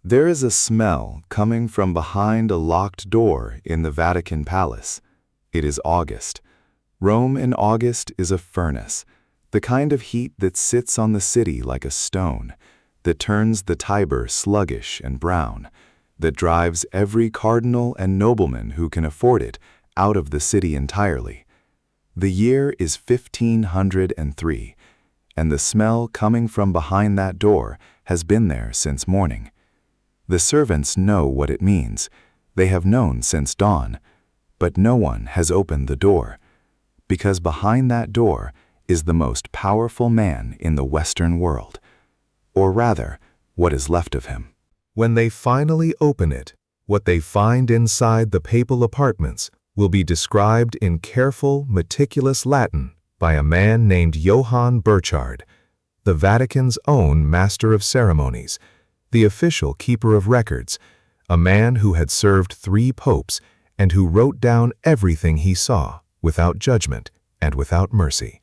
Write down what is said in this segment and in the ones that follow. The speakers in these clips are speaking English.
There is a smell coming from behind a locked door in the Vatican palace. It is August. Rome in August is a furnace, the kind of heat that sits on the city like a stone, that turns the Tiber sluggish and brown, that drives every cardinal and nobleman who can afford it out of the city entirely. The year is 1503, and the smell coming from behind that door has been there since morning. The servants know what it means. They have known since dawn, but no one has opened the door, because behind that door is the most powerful man in the Western world, or rather, what is left of him. When they finally open it, what they find inside the papal apartments will be described in careful, meticulous Latin by a man named Johann Burchard, the Vatican's own master of ceremonies, the official keeper of records, a man who had served 3 popes and who wrote down everything he saw without judgment and without mercy.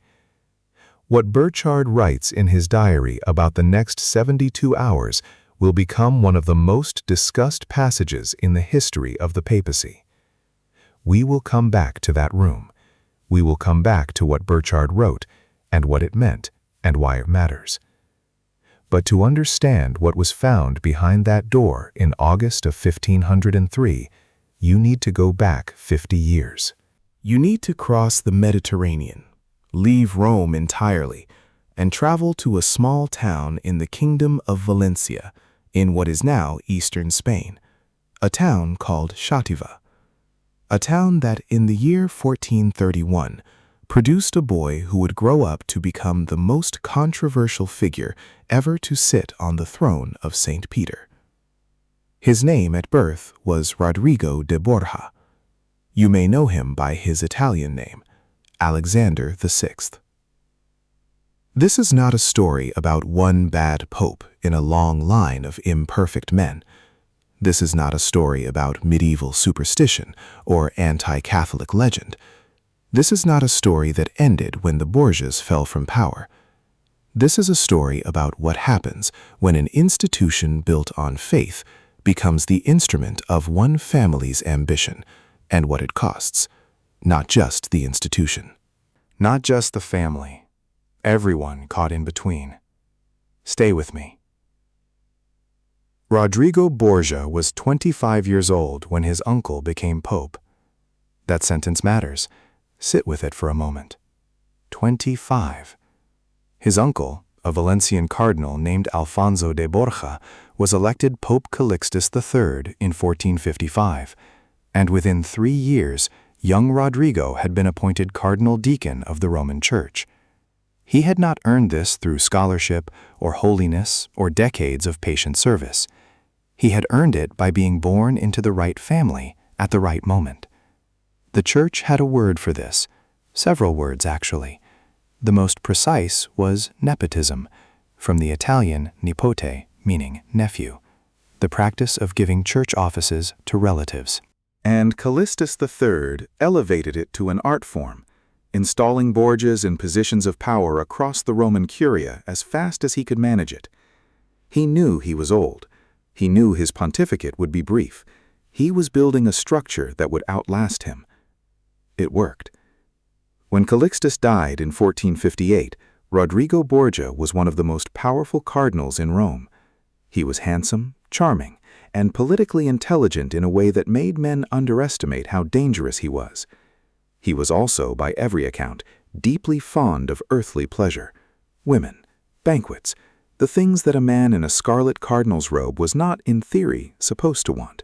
What Burchard writes in his diary about the next 72 hours will become one of the most discussed passages in the history of the papacy. We will come back to that room. We will come back to what Burchard wrote and what it meant and why it matters. But to understand what was found behind that door in August of 1503, you need to go back 50 years. You need to cross the Mediterranean, leave Rome entirely, and travel to a small town in the Kingdom of Valencia, in what is now eastern Spain, a town called Xàtiva, a town that in the year 1431 produced a boy who would grow up to become the most controversial figure ever to sit on the throne of St. Peter. His name at birth was Rodrigo de Borgia. You may know him by his Italian name, Alexander VI. This is not a story about one bad pope in a long line of imperfect men. This is not a story about medieval superstition or anti-Catholic legend. This is not a story that ended when the Borgias fell from power. This is a story about what happens when an institution built on faith becomes the instrument of one family's ambition, and what it costs, not just the institution. Not just the family, everyone caught in between. Stay with me. Rodrigo Borgia was 25 years old when his uncle became pope. That sentence matters. Sit with it for a moment. 25. His uncle, a Valencian cardinal named Alfonso de Borgia, was elected Pope Calixtus III in 1455, and within 3 years, young Rodrigo had been appointed cardinal deacon of the Roman Church. He had not earned this through scholarship or holiness or decades of patient service. He had earned it by being born into the right family at the right moment. The Church had a word for this, several words actually. The most precise was nepotism, from the Italian nipote, meaning nephew, the practice of giving church offices to relatives. And Calixtus III elevated it to an art form, installing Borgias in positions of power across the Roman Curia as fast as he could manage it. He knew he was old. He knew his pontificate would be brief. He was building a structure that would outlast him. It worked. When Calixtus died in 1458, Rodrigo Borgia was one of the most powerful cardinals in Rome. He was handsome, charming, and politically intelligent in a way that made men underestimate how dangerous he was. He was also, by every account, deeply fond of earthly pleasure, women, banquets, the things that a man in a scarlet cardinal's robe was not, in theory, supposed to want.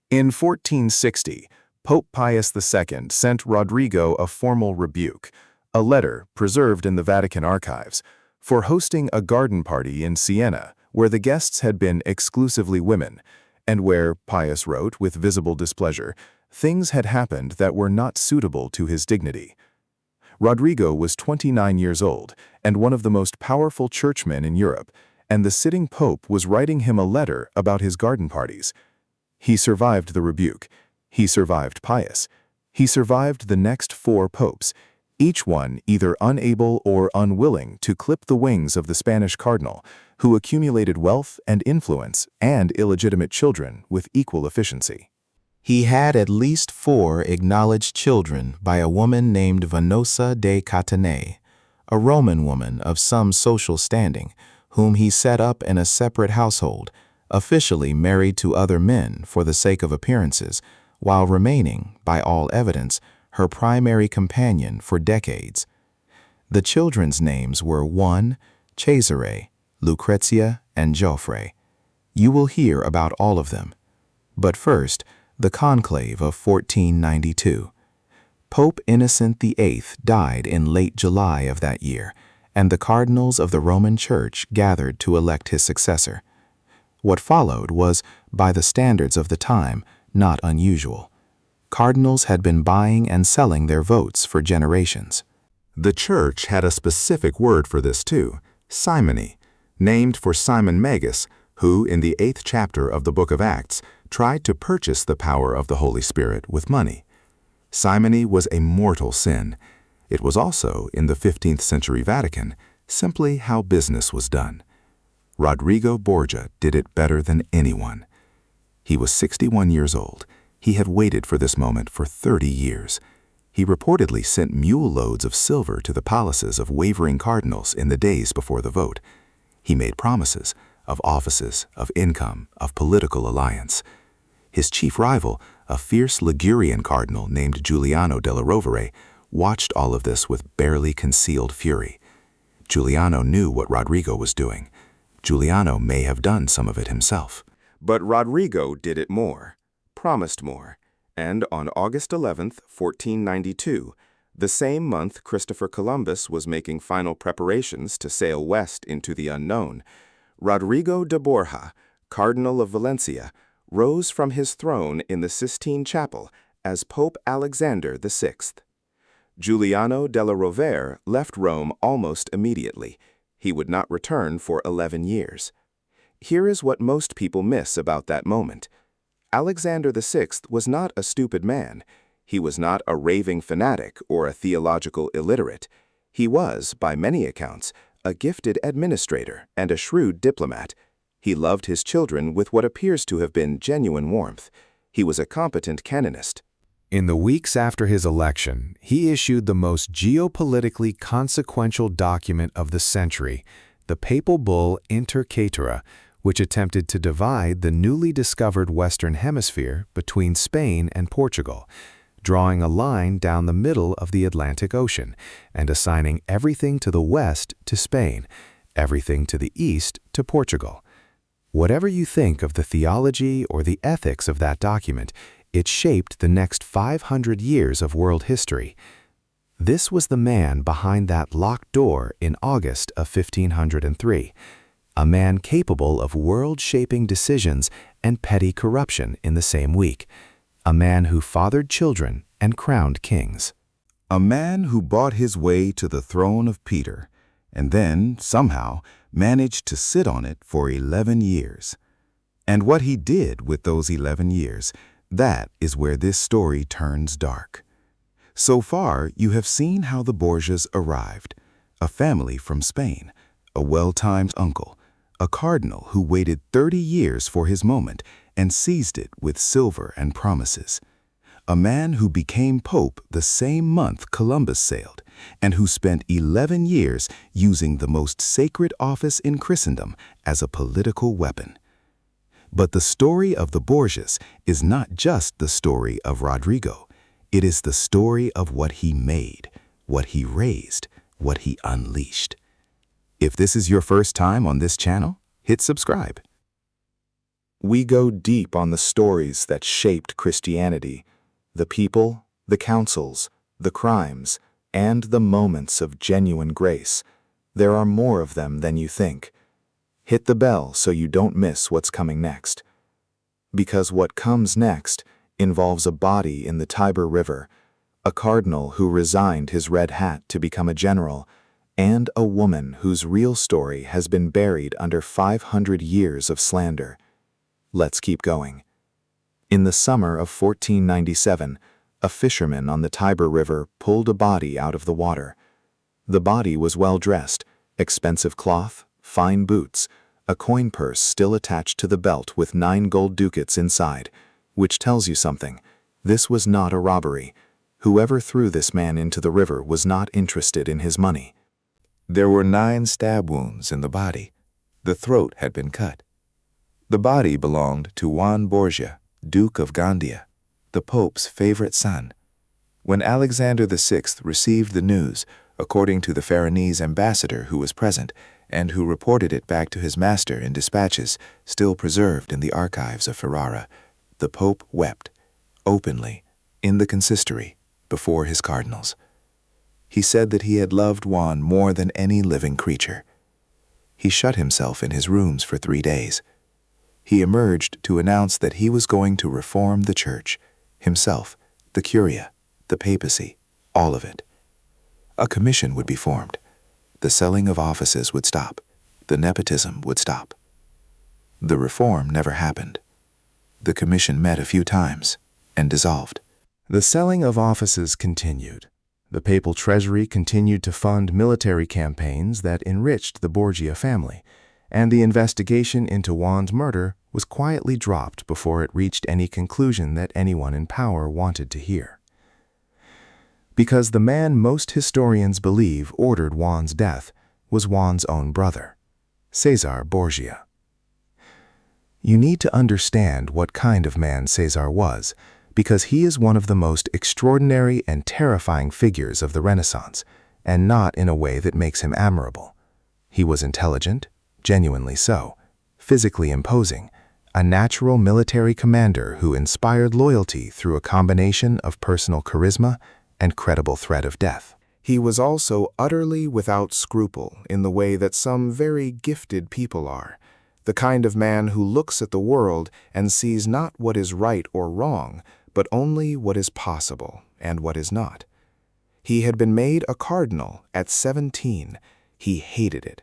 In 1460, Pope Pius II sent Rodrigo a formal rebuke, a letter preserved in the Vatican archives, for hosting a garden party in Siena where the guests had been exclusively women, and where, Pius wrote with visible displeasure, things had happened that were not suitable to his dignity. Rodrigo was 29 years old and one of the most powerful churchmen in Europe, and the sitting pope was writing him a letter about his garden parties. He survived the rebuke. He survived Pius. He survived the next 4 popes, each one either unable or unwilling to clip the wings of the Spanish cardinal, who accumulated wealth and influence and illegitimate children with equal efficiency. He had at least 4 acknowledged children by a woman named Venosa de Catanei, a Roman woman of some social standing, whom he set up in a separate household, officially married to other men for the sake of appearances, while remaining, by all evidence, her primary companion for decades. The children's names were 1. Cesare, Lucrezia, and Geoffrey. You will hear about all of them. But first, the conclave of 1492. Pope Innocent VIII died in late July of that year, and the cardinals of the Roman Church gathered to elect his successor. What followed was, by the standards of the time, not unusual. Cardinals had been buying and selling their votes for generations. The Church had a specific word for this too, simony, named for Simon Magus, who, in the 8th chapter of the book of Acts, tried to purchase the power of the Holy Spirit with money. Simony was a mortal sin. It was also, in the 15th century Vatican, simply how business was done. Rodrigo Borgia did it better than anyone. He was 61 years old. He had waited for this moment for 30 years. He reportedly sent mule loads of silver to the palaces of wavering cardinals in the days before the vote. He made promises of offices, of income, of political alliance. His chief rival, a fierce Ligurian cardinal named Giuliano della Rovere, watched all of this with barely concealed fury. Giuliano knew what Rodrigo was doing. Giuliano may have done some of it himself. But Rodrigo did it more, promised more, and on August 11th, 1492, the same month Christopher Columbus was making final preparations to sail west into the unknown, Rodrigo de Borgia, Cardinal of Valencia, rose from his throne in the Sistine Chapel as Pope Alexander VI. Giuliano della Rovere left Rome almost immediately. He would not return for 11 years. Here is what most people miss about that moment. Alexander VI was not a stupid man. He was not a raving fanatic or a theological illiterate. He was, by many accounts, a gifted administrator and a shrewd diplomat. He loved his children with what appears to have been genuine warmth. He was a competent canonist. In the weeks after his election, he issued the most geopolitically consequential document of the century, the papal bull Inter Caetera, which attempted to divide the newly discovered Western Hemisphere between Spain and Portugal, drawing a line down the middle of the Atlantic Ocean and assigning everything to the west to Spain, everything to the east to Portugal. Whatever you think of the theology or the ethics of that document, it shaped the next 500 years of world history. This was the man behind that locked door in August of 1503, a man capable of world-shaping decisions and petty corruption in the same week, a man who fathered children and crowned kings. A man who bought his way to the throne of Peter, and then, somehow, managed to sit on it for 11 years. And what he did with those 11 years, that is where this story turns dark. So far, you have seen how the Borgias arrived, a family from Spain, a well-timed uncle, a cardinal who waited 30 years for his moment and seized it with silver and promises, a man who became pope the same month Columbus sailed, and who spent 11 years using the most sacred office in Christendom as a political weapon. But the story of the Borgias is not just the story of Rodrigo. It is the story of what he made, what he raised, what he unleashed. If this is your first time on this channel, hit subscribe. We go deep on the stories that shaped Christianity, the people, the councils, the crimes, and the moments of genuine grace. There are more of them than you think. Hit the bell so you don't miss what's coming next. Because what comes next involves a body in the Tiber River, a cardinal who resigned his red hat to become a general, and a woman whose real story has been buried under 500 years of slander. Let's keep going. In the summer of 1497, a fisherman on the Tiber River pulled a body out of the water. The body was well dressed, expensive cloth, fine boots, a coin purse still attached to the belt with 9 gold ducats inside, which tells you something. This was not a robbery. Whoever threw this man into the river was not interested in his money. There were 9 stab wounds in the body. The throat had been cut. The body belonged to Juan Borgia, Duke of Gandia, the Pope's favorite son. When Alexander VI received the news, according to the Faranese ambassador who was present, and who reported it back to his master in dispatches still preserved in the archives of Ferrara, the Pope wept, openly, in the consistory, before his cardinals. He said that he had loved Juan more than any living creature. He shut himself in his rooms for 3 days. He emerged to announce that he was going to reform the church, himself, the curia, the papacy, all of it. A commission would be formed. The selling of offices would stop. The nepotism would stop. The reform never happened. The commission met a few times and dissolved. The selling of offices continued. The papal treasury continued to fund military campaigns that enriched the Borgia family, and the investigation into Juan's murder was quietly dropped before it reached any conclusion that anyone in power wanted to hear. Because the man most historians believe ordered Juan's death was Juan's own brother, Cesar Borgia. You need to understand what kind of man Cesar was, because he is one of the most extraordinary and terrifying figures of the Renaissance, and not in a way that makes him admirable. He was intelligent, genuinely so, physically imposing, a natural military commander who inspired loyalty through a combination of personal charisma and credible threat of death. He was also utterly without scruple in the way that some very gifted people are, the kind of man who looks at the world and sees not what is right or wrong, but only what is possible and what is not. He had been made a cardinal at 17. He hated it.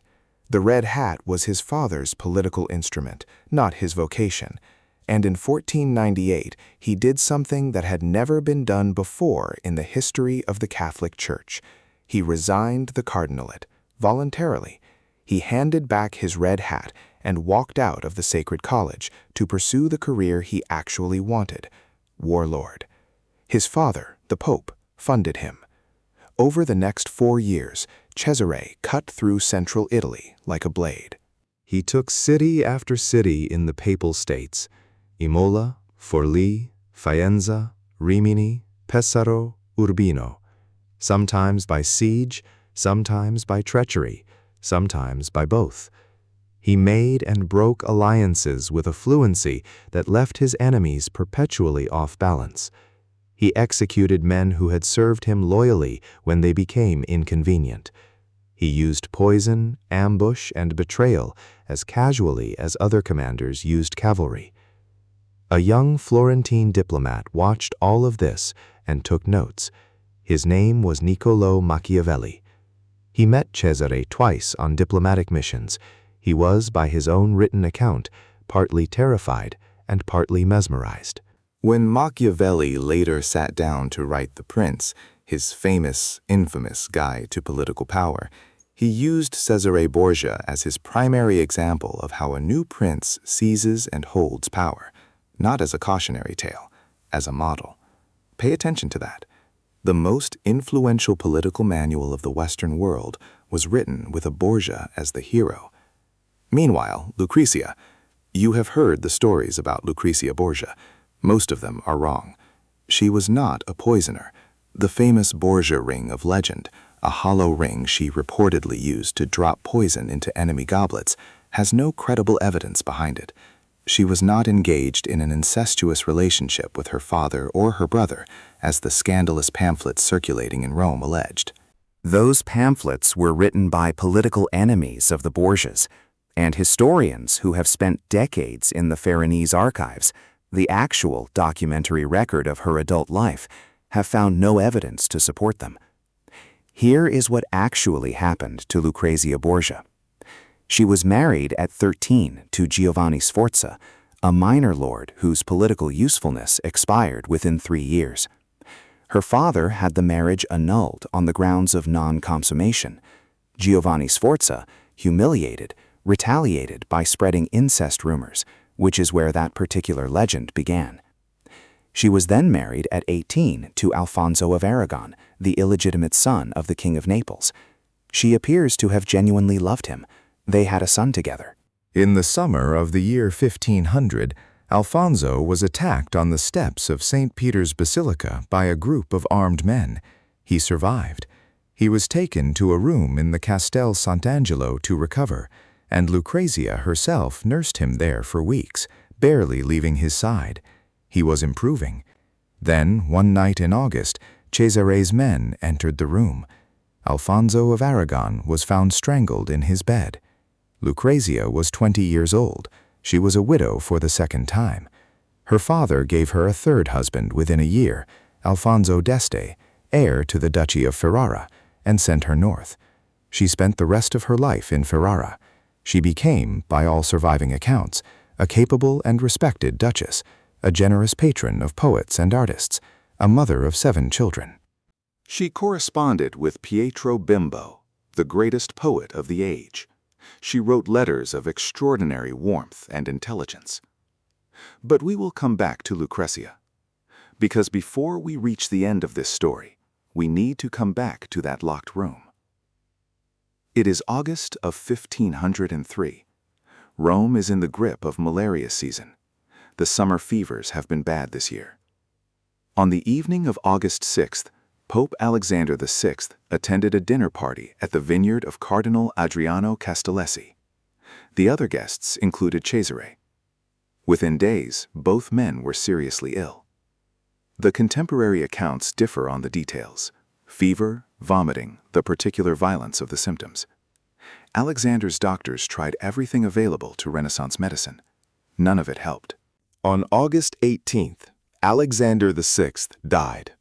The red hat was his father's political instrument, not his vocation. And in 1498, he did something that had never been done before in the history of the Catholic Church. He resigned the cardinalate, voluntarily. He handed back his red hat and walked out of the sacred college to pursue the career he actually wanted, warlord. His father, the Pope, funded him. Over the next 4 years, Cesare cut through central Italy like a blade. He took city after city in the Papal States, Imola, Forlì, Faenza, Rimini, Pesaro, Urbino, sometimes by siege, sometimes by treachery, sometimes by both. He made and broke alliances with a fluency that left his enemies perpetually off balance. He executed men who had served him loyally when they became inconvenient. He used poison, ambush, and betrayal as casually as other commanders used cavalry. A young Florentine diplomat watched all of this and took notes. His name was Niccolò Machiavelli. He met Cesare twice on diplomatic missions. He was, by his own written account, partly terrified and partly mesmerized. When Machiavelli later sat down to write The Prince, his famous, infamous guide to political power, he used Cesare Borgia as his primary example of how a new prince seizes and holds power, not as a cautionary tale, as a model. Pay attention to that. The most influential political manual of the Western world was written with a Borgia as the hero. Meanwhile, Lucrezia. You have heard the stories about Lucrezia Borgia. Most of them are wrong. She was not a poisoner. The famous Borgia ring of legend, a hollow ring she reportedly used to drop poison into enemy goblets, has no credible evidence behind it. She was not engaged in an incestuous relationship with her father or her brother, as the scandalous pamphlets circulating in Rome alleged. Those pamphlets were written by political enemies of the Borgias, and historians who have spent decades in the Faranese archives, the actual documentary record of her adult life, have found no evidence to support them. Here is what actually happened to Lucrezia Borgia. She was married at 13 to Giovanni Sforza, a minor lord whose political usefulness expired within 3 years. Her father had the marriage annulled on the grounds of non-consummation. Giovanni Sforza, humiliated, retaliated by spreading incest rumors, which is where that particular legend began. She was then married at 18 to Alfonso of Aragon, the illegitimate son of the King of Naples. She appears to have genuinely loved him. They had a son together. In the summer of the year 1500, Alfonso was attacked on the steps of St. Peter's Basilica by a group of armed men. He survived. He was taken to a room in the Castel Sant'Angelo to recover, and Lucrezia herself nursed him there for weeks, barely leaving his side. He was improving. Then, one night in August, Cesare's men entered the room. Alfonso of Aragon was found strangled in his bed. Lucrezia was 20 years old. She was a widow for the second time. Her father gave her a third husband within a year, Alfonso d'Este, heir to the Duchy of Ferrara, and sent her north. She spent the rest of her life in Ferrara. She became, by all surviving accounts, a capable and respected duchess, a generous patron of poets and artists, a mother of 7 children. She corresponded with Pietro Bimbo, the greatest poet of the age. She wrote letters of extraordinary warmth and intelligence. But we will come back to Lucrezia, because before we reach the end of this story, we need to come back to that locked room. It is August of 1503. Rome is in the grip of malaria season. The summer fevers have been bad this year. On the evening of August 6th, Pope Alexander VI attended a dinner party at the vineyard of Cardinal Adriano Castellesi. The other guests included Cesare. Within days, both men were seriously ill. The contemporary accounts differ on the details: fever, vomiting, the particular violence of the symptoms. Alexander's doctors tried everything available to Renaissance medicine. None of it helped. On August 18th, Alexander VI died.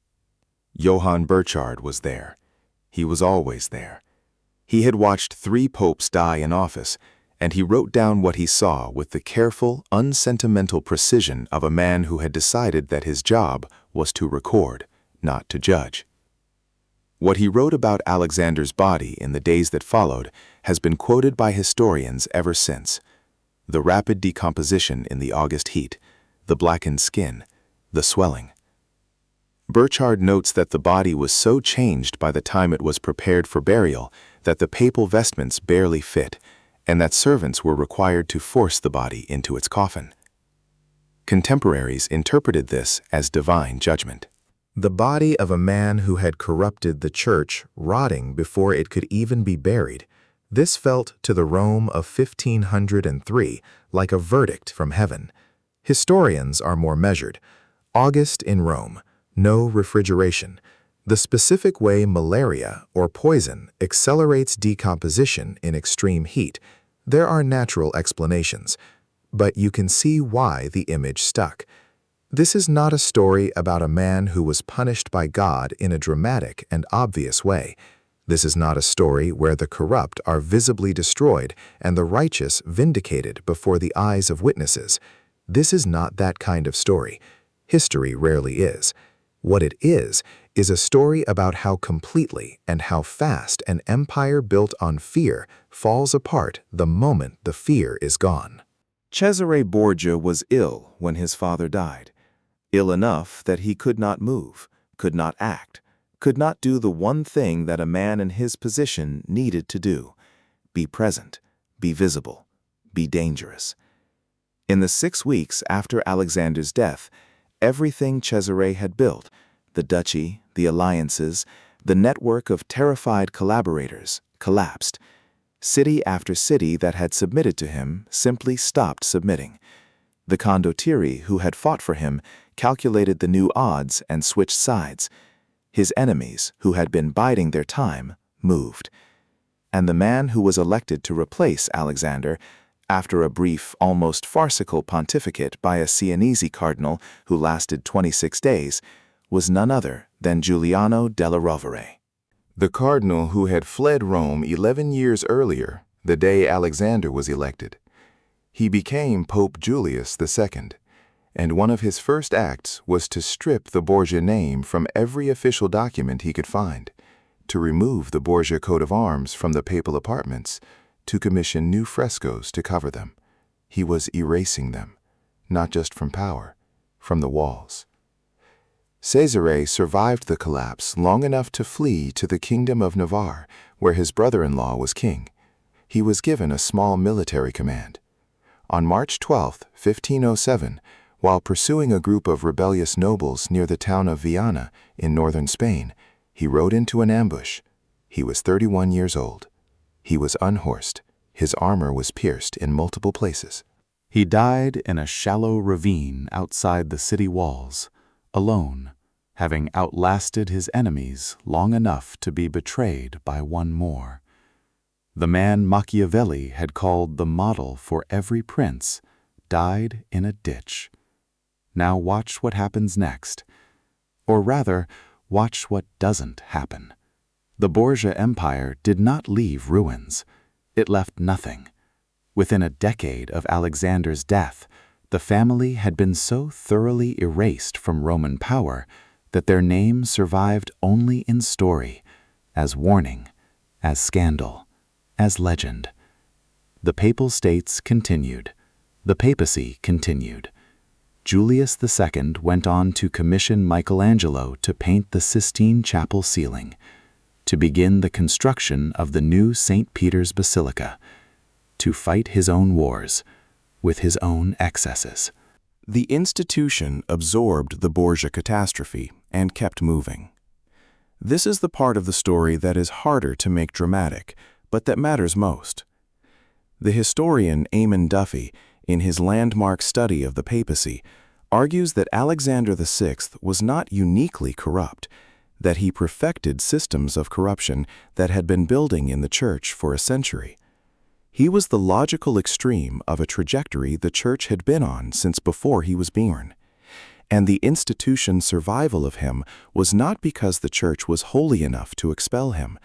Johann Burchard was there. He was always there. He had watched 3 popes die in office, and he wrote down what he saw with the careful, unsentimental precision of a man who had decided that his job was to record, not to judge. What he wrote about Alexander's body in the days that followed has been quoted by historians ever since. The rapid decomposition in the August heat, the blackened skin, the swelling. Burchard notes that the body was so changed by the time it was prepared for burial that the papal vestments barely fit, and that servants were required to force the body into its coffin. Contemporaries interpreted this as divine judgment. The body of a man who had corrupted the church rotting before it could even be buried, this felt to the Rome of 1503 like a verdict from heaven. Historians are more measured. August in Rome, no refrigeration. The specific way malaria or poison accelerates decomposition in extreme heat. There are natural explanations, but you can see why the image stuck. This is not a story about a man who was punished by God in a dramatic and obvious way. This is not a story where the corrupt are visibly destroyed and the righteous vindicated before the eyes of witnesses. This is not that kind of story. History rarely is. What it is a story about how completely and how fast an empire built on fear falls apart the moment the fear is gone. Cesare Borgia was ill when his father died, ill enough that he could not move, could not act, could not do the one thing that a man in his position needed to do: be present, be visible, be dangerous. In the 6 weeks after Alexander's death, everything Cesare had built, the duchy, the alliances, the network of terrified collaborators, collapsed. City after city that had submitted to him simply stopped submitting. The condottieri who had fought for him calculated the new odds and switched sides. His enemies, who had been biding their time, moved. And the man who was elected to replace Alexander, after a brief, almost farcical pontificate by a Sienese cardinal who lasted 26 days, was none other than Giuliano della Rovere. The cardinal who had fled Rome 11 years earlier, the day Alexander was elected. He became Pope Julius II, and one of his first acts was to strip the Borgia name from every official document he could find, to remove the Borgia coat of arms from the papal apartments, to commission new frescoes to cover them. He was erasing them, not just from power, from the walls. Cesare survived the collapse long enough to flee to the Kingdom of Navarre, where his brother-in-law was king. He was given a small military command. On March 12, 1507, while pursuing a group of rebellious nobles near the town of Viana in northern Spain, he rode into an ambush. He was 31 years old. He was unhorsed. His armor was pierced in multiple places. He died in a shallow ravine outside the city walls, alone, having outlasted his enemies long enough to be betrayed by one more. The man Machiavelli had called the model for every prince died in a ditch. Now watch what happens next. Or rather, watch what doesn't happen. The Borgia Empire did not leave ruins. It left nothing. Within a decade of Alexander's death, the family had been so thoroughly erased from Roman power that their name survived only in story, as warning, as scandal, as legend. The Papal States continued. The papacy continued. Julius II went on to commission Michelangelo to paint the Sistine Chapel ceiling, to begin the construction of the new St. Peter's Basilica, to fight his own wars with his own excesses. The institution absorbed the Borgia catastrophe and kept moving. This is the part of the story that is harder to make dramatic, but that matters most. The historian Eamon Duffy, in his landmark study of the papacy, argues that Alexander VI was not uniquely corrupt, that he perfected systems of corruption that had been building in the Church for a century. He was the logical extreme of a trajectory the Church had been on since before he was born. And the institution's survival of him was not because the Church was holy enough to expel him.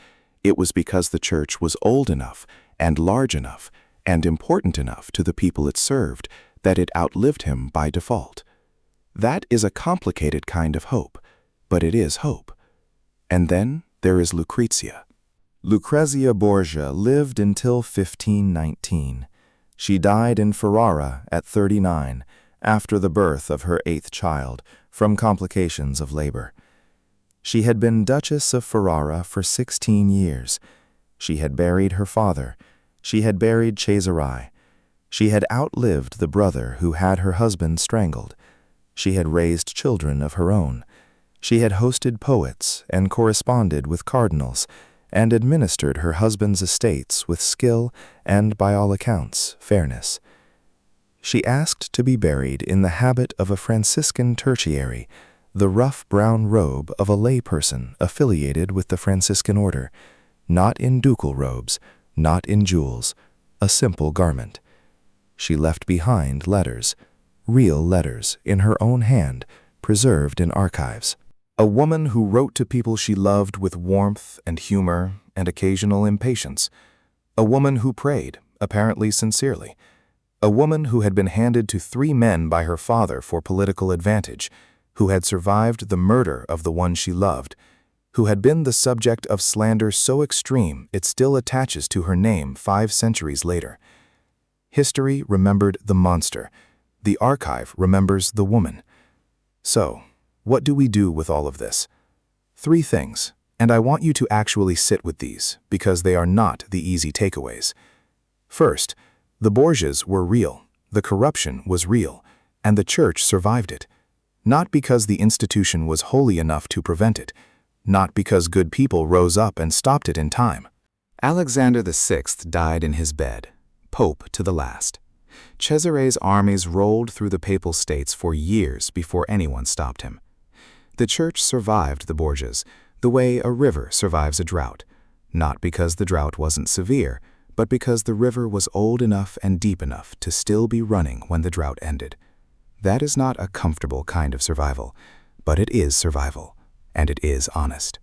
It was because the Church was old enough and large enough and important enough to the people it served that it outlived him by default. That is a complicated kind of hope, but it is hope. And then there is Lucrezia. Lucrezia Borgia lived until 1519. She died in Ferrara at 39, after the birth of her 8th child, from complications of labor. She had been Duchess of Ferrara for 16 years. She had buried her father. She had buried Cesare. She had outlived the brother who had her husband strangled. She had raised children of her own. She had hosted poets and corresponded with cardinals, and administered her husband's estates with skill and, by all accounts, fairness. She asked to be buried in the habit of a Franciscan tertiary, the rough brown robe of a layperson affiliated with the Franciscan order, not in ducal robes, not in jewels, a simple garment. She left behind letters, real letters, in her own hand, preserved in archives. A woman who wrote to people she loved with warmth and humor and occasional impatience. A woman who prayed, apparently sincerely. A woman who had been handed to 3 men by her father for political advantage, who had survived the murder of the one she loved, who had been the subject of slander so extreme it still attaches to her name 5 centuries later. History remembered the monster. The archive remembers the woman. So, what do we do with all of this? 3 things, and I want you to actually sit with these, because they are not the easy takeaways. First, the Borgias were real, the corruption was real, and the Church survived it. Not because the institution was holy enough to prevent it, not because good people rose up and stopped it in time. Alexander VI died in his bed, Pope to the last. Cesare's armies rolled through the Papal States for years before anyone stopped him. The Church survived the Borgias, the way a river survives a drought, not because the drought wasn't severe, but because the river was old enough and deep enough to still be running when the drought ended. That is not a comfortable kind of survival, but it is survival, and it is honest.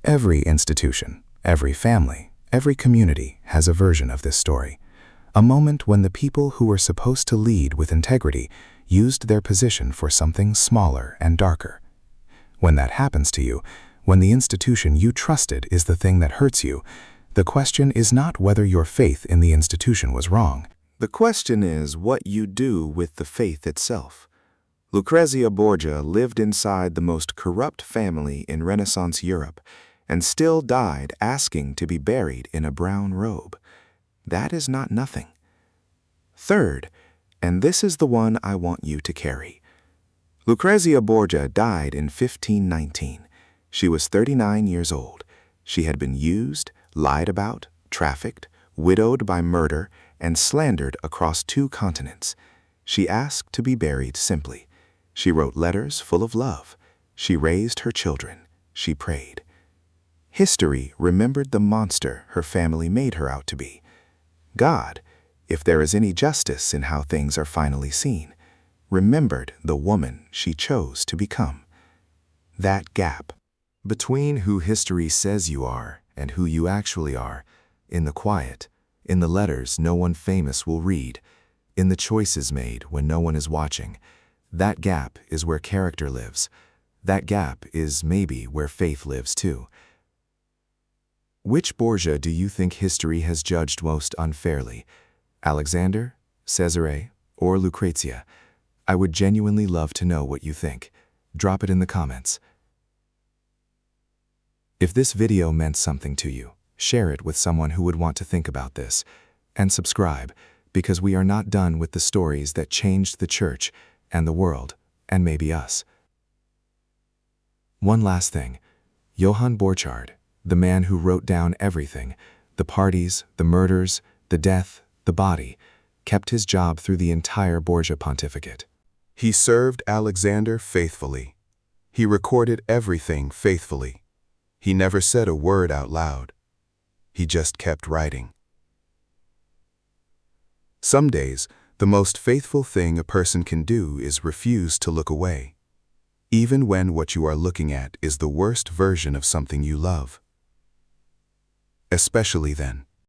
Every institution, every family, every community has a version of this story. A moment when the people who were supposed to lead with integrity used their position for something smaller and darker. When that happens to you, when the institution you trusted is the thing that hurts you, The question is not whether your faith in the institution was wrong. The question is what you do with the faith itself. Lucrezia Borgia lived inside the most corrupt family in Renaissance Europe and still died asking to be buried in a brown robe. That is not nothing. Third, and this is the one I want you to carry. Lucrezia Borgia died in 1519. She was 39 years old. She had been used, lied about, trafficked, widowed by murder, and slandered across 2 continents. She asked to be buried simply. She wrote letters full of love. She raised her children. She prayed. History remembered the monster her family made her out to be. God, if there is any justice in how things are finally seen, remembered the woman she chose to become. That gap Between who history says you are and who you actually are, in the quiet, in the letters no one famous will read, in the choices made when no one is watching, that gap is where character lives. That gap is maybe where faith lives too. Which Borgia do you think history has judged most unfairly? Alexander, Cesare, or Lucrezia? I would genuinely love to know what you think. Drop it in the comments. If this video meant something to you, share it with someone who would want to think about this. And subscribe, because we are not done with the stories that changed the church and the world, and maybe us. One last thing. Johann Borchardt, the man who wrote down everything, the parties, the murders, the death, the body, kept his job through the entire Borgia pontificate. He served Alexander faithfully. He recorded everything faithfully. He never said a word out loud. He just kept writing. Some days, the most faithful thing a person can do is refuse to look away, even when what you are looking at is the worst version of something you love. Especially then.